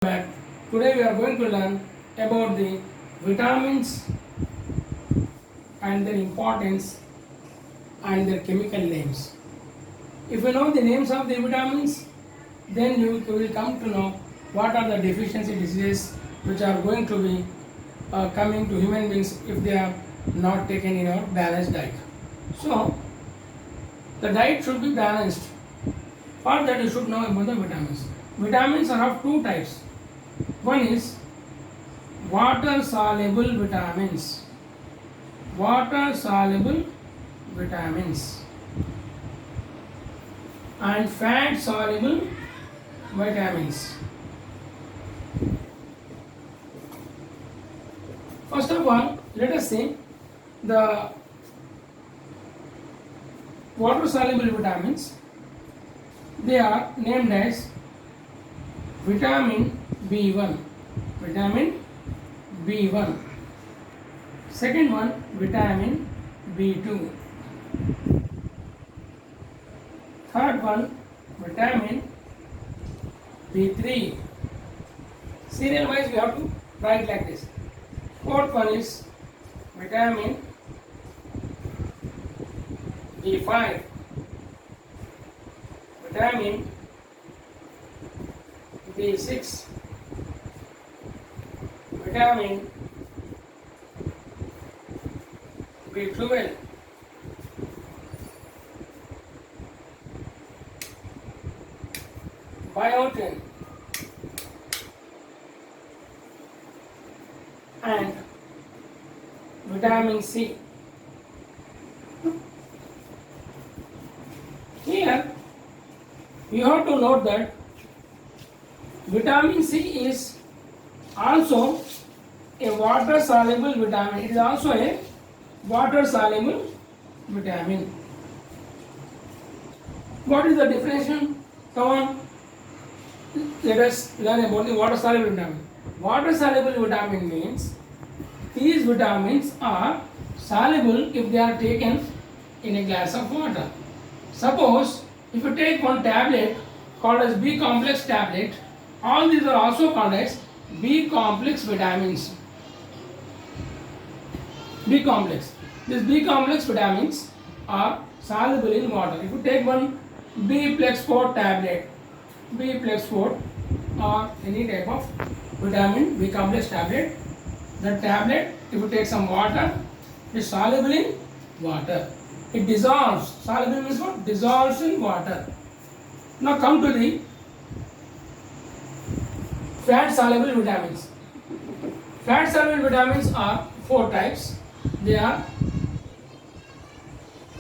Back. Today we are going to learn about the vitamins and their importance and their chemical names. If you know the names of the vitamins, then you will come to know what are the deficiency diseases which are going to be coming to human beings if they are not taken in our balanced diet. So, the diet should be balanced. For that, you should know about the vitamins. Vitamins are of two types. One is water soluble vitamins. Water soluble vitamins and fat soluble vitamins. First of all, let us see the water soluble vitamins. They are named as vitamin B1. Vitamin B1. Second one, vitamin B2. Third one, vitamin B3. Serial wise we have to write like this. Fourth one is vitamin B5. Vitamin B6. Vitamin B12. Biotin and vitamin C. Here you have to note that vitamin C is also a water soluble vitamin. It is also a water soluble vitamin. What is the definition? Come on, let us learn about the water soluble vitamin. Water soluble vitamin means these vitamins are soluble if they are taken in a glass of water. Suppose if you take one tablet called as B complex tablet, all these are also called as B complex vitamins. B complex. These B complex vitamins are soluble in water. If you take one B plex 4 tablet, B plex 4 or any type of vitamin B complex tablet, the tablet, if you take some water, is soluble in water. It dissolves. Soluble means what? Dissolves in water. Now come to the fat soluble vitamins. Fat soluble vitamins are four types. They are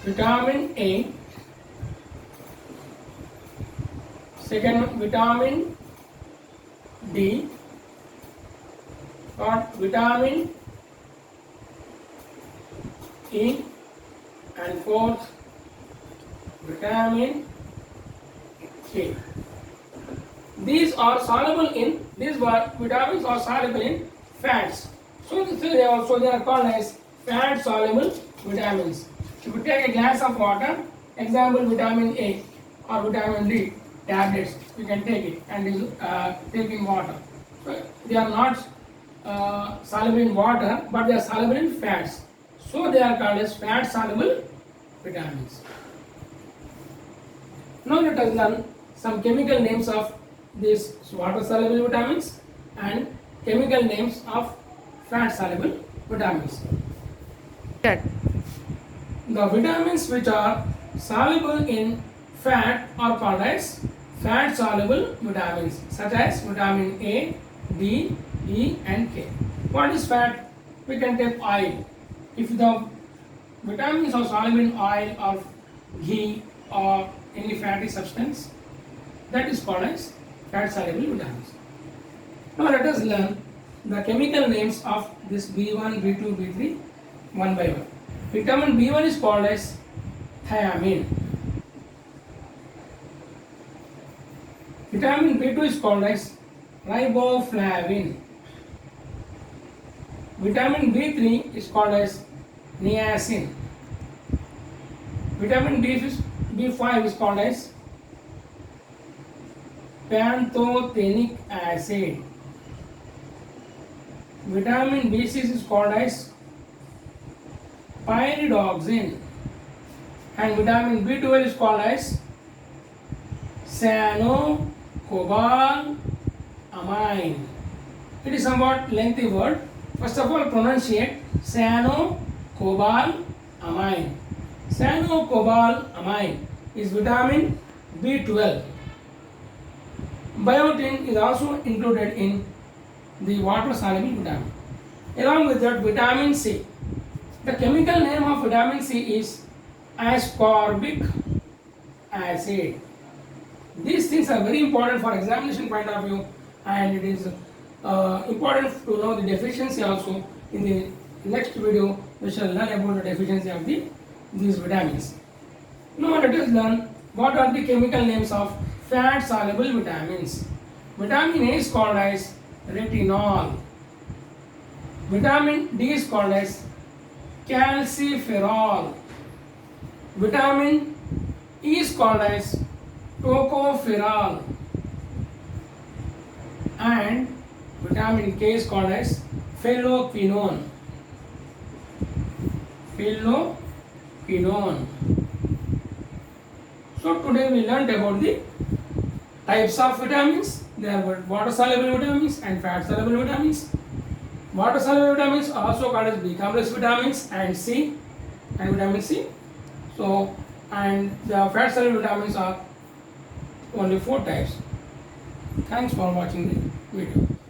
vitamin A, second one vitamin D, got vitamin E, and fourth vitamin K. These are soluble in, these vitamins are soluble in fats. So they are called as fat soluble vitamins. If you take a glass of water, example vitamin A or vitamin D tablets, you can take it and take in water. So they are not soluble in water, but they are soluble in fats. So they are called as fat soluble vitamins. Now let us learn some chemical names of these water soluble vitamins and chemical names of fat soluble vitamins. The vitamins which are soluble in fat are called as fat soluble vitamins, such as vitamin A, D, E and K. What is fat? We can take oil. If the vitamins are soluble in oil or ghee or any fatty substance, that is called as fat soluble vitamins. Now let us learn the chemical names of this B1, B2, B3 one by one. Vitamin B1 is called as thiamine. Vitamin B2 is called as riboflavin. Vitamin B3 is called as niacin. Vitamin B5 is called as pantothenic acid. Vitamin B6 is called as pyridoxine, and vitamin B12 is called as cyanocobalamine. It is somewhat lengthy word. First of all, pronunciate cyanocobalamine. Cyanocobalamine is vitamin B12. Biotin is also included in the water soluble vitamin. Along with that, vitamin C. The chemical name of vitamin C is ascorbic acid. These things are very important for examination point of view, and it is important to know the deficiency also. In the next video, we shall learn about the deficiency of these vitamins. Now let us learn what are the chemical names of fat soluble vitamins. Vitamin A is called as retinol. Vitamin D is called as calciferol. Vitamin E is called as tocopherol, and vitamin K is called as phenolquinone. Phenolquinone. So today we learned about the types of vitamins. There are water soluble vitamins and fat soluble vitamins. Water soluble vitamins are also called as B complex vitamins and vitamin C. So, and the fat soluble vitamins are only 4 types. Thanks for watching the video.